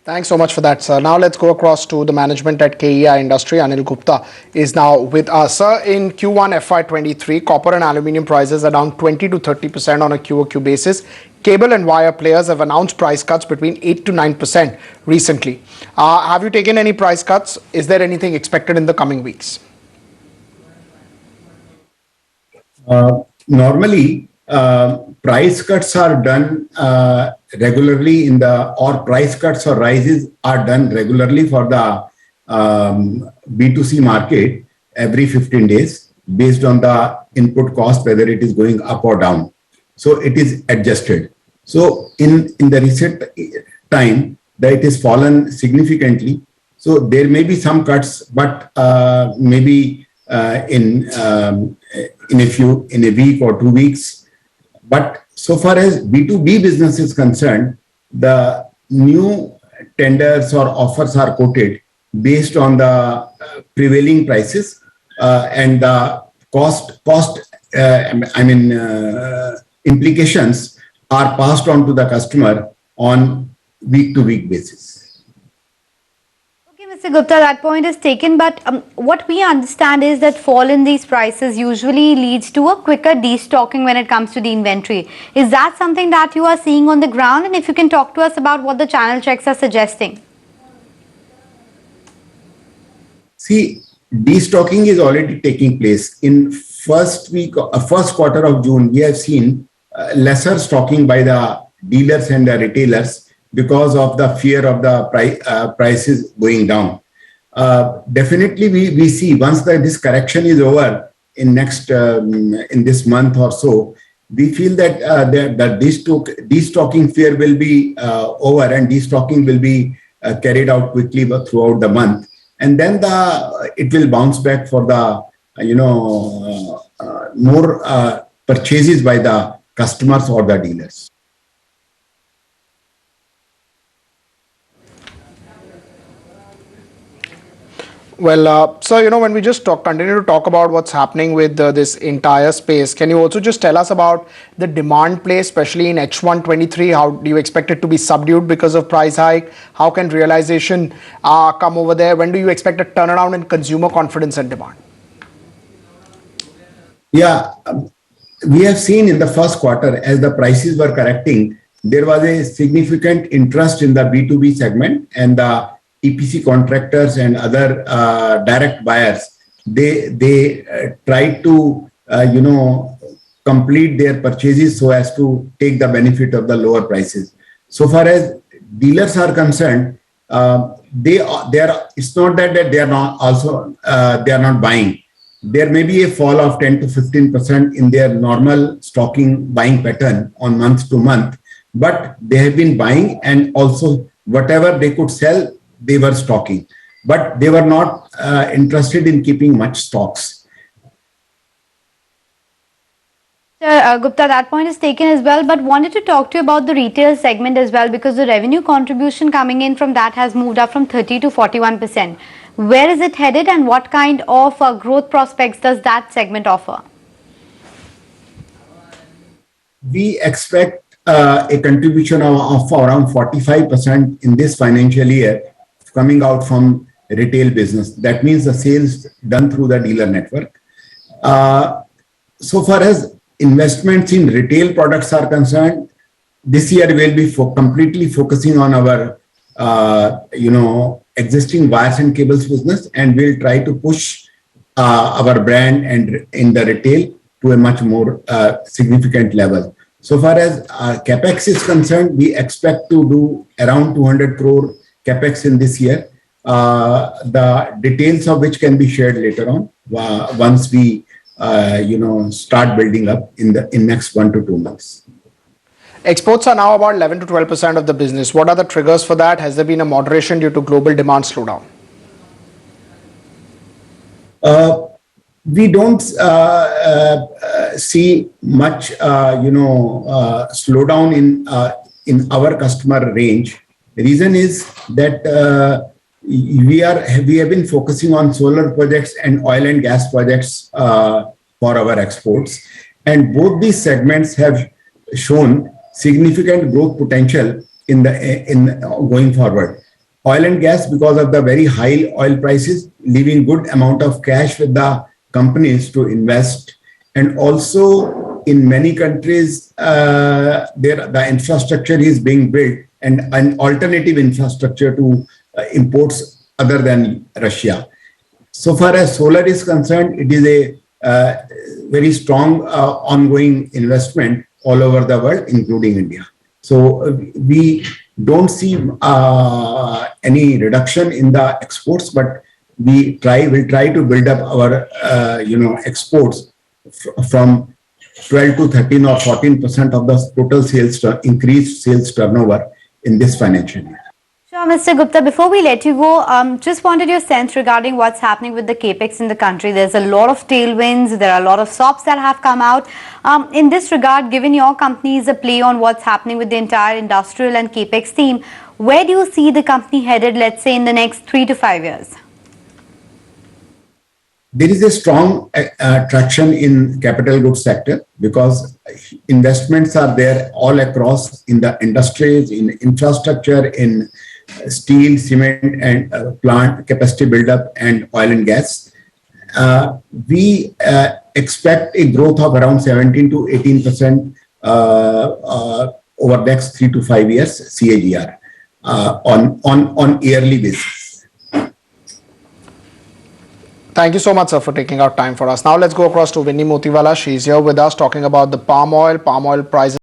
Thanks so much for that, sir. Now let's go across to the management at KEI Industry. Anil Gupta is now with us. Sir, in Q1 FY23, copper and aluminium prices are down 20 to 30% on a QOQ basis. Cable and wire players have announced price cuts between 8 to 9% recently. Have you taken any price cuts? Is there anything expected in the coming weeks? Normally, price cuts are done regularly or price cuts or rises are done regularly for the B2C market every 15 days based on the input cost, whether it is going up or down. So it is adjusted. So in the recent time, that it has fallen significantly. So there may be some cuts, but maybe in a week or 2 weeks. But so far as B2B business is concerned, the new tenders or offers are quoted based on the prevailing prices and the implications are passed on to the customer on week-to-week basis. Okay, Mr. Gupta, that point is taken, but what we understand is that fall in these prices usually leads to a quicker destocking when it comes to the inventory. Is that something that you are seeing on the ground? And if you can talk to us about what the channel checks are suggesting. See, destocking is already taking place. In first quarter of June, we have seen lesser stocking by the dealers and the retailers because of the fear of the prices going down. Definitely, we see once this correction is over in this month or so, we feel that the destocking fear will be over and destocking will be carried out quickly throughout the month, and then it will bounce back for the more purchases by the customers or the dealers. Well, so, when we just continue to talk about what's happening with this entire space, can you also just tell us about the demand play, especially in H123? How do you expect it to be subdued because of price hike? How can realization come over there? When do you expect a turnaround in consumer confidence and demand? Yeah, we have seen in the first quarter, as the prices were correcting, there was a significant interest in the B2B segment, and the EPC contractors and other direct buyers, they tried to complete their purchases so as to take the benefit of the lower prices. So far as dealers are concerned, it's not that they are not buying. There may be a fall of 10 to 15% in their normal buying pattern on month to month, but they have been buying, and also whatever they could sell, they were stocking, but they were not interested in keeping much stocks. Sir Gupta, that point is taken as well, but wanted to talk to you about the retail segment as well, because the revenue contribution coming in from that has moved up from 30 to 41%. Where is it headed, and what kind of growth prospects does that segment offer? We expect a contribution of around 45% in this financial year coming out from retail business. That means the sales done through the dealer network. So far as investments in retail products are concerned, this year we'll be completely focusing on our existing wires and cables business, and we'll try to push our brand and in the retail to a much more significant level. So far as capex is concerned, we expect to do around 200 crore capex in this year. The details of which can be shared later on once we start building up in next 1 to 2 months. Exports are now about 11 to 12% of the business. What are the triggers for that? Has there been a moderation due to global demand slowdown? We don't see much, slowdown in our customer range. The reason is that we have been focusing on solar projects and oil and gas projects for our exports, and both these segments have shown significant growth potential in going forward. Oil and gas, because of the very high oil prices, leaving good amount of cash with the companies to invest. And also in many countries, the infrastructure is being built and an alternative infrastructure to imports other than Russia. So far as solar is concerned, it is a very strong ongoing investment all over the world, including India. So we don't see any reduction in the exports, but will try to build up our exports from 12 to 13 or 14% of the total sales increased sales turnover in this financial year. Sure, Mr. Gupta, before we let you go, just wanted your sense regarding what's happening with the capex in the country. There's a lot of tailwinds, there are a lot of SOPs that have come out. In this regard, given your company's a play on what's happening with the entire industrial and capex theme, where do you see the company headed, let's say, in the next 3 to 5 years? There is a strong traction in capital goods sector because investments are there all across in the industries, in infrastructure, in steel, cement, and plant capacity buildup, and oil and gas. We expect a growth of around 17 to 18% over next 3 to 5 years CAGR on yearly basis. Thank you so much, sir, for taking out time for us. Now let's go across to Vinny Motiwala. She's here with us talking about the palm oil prices.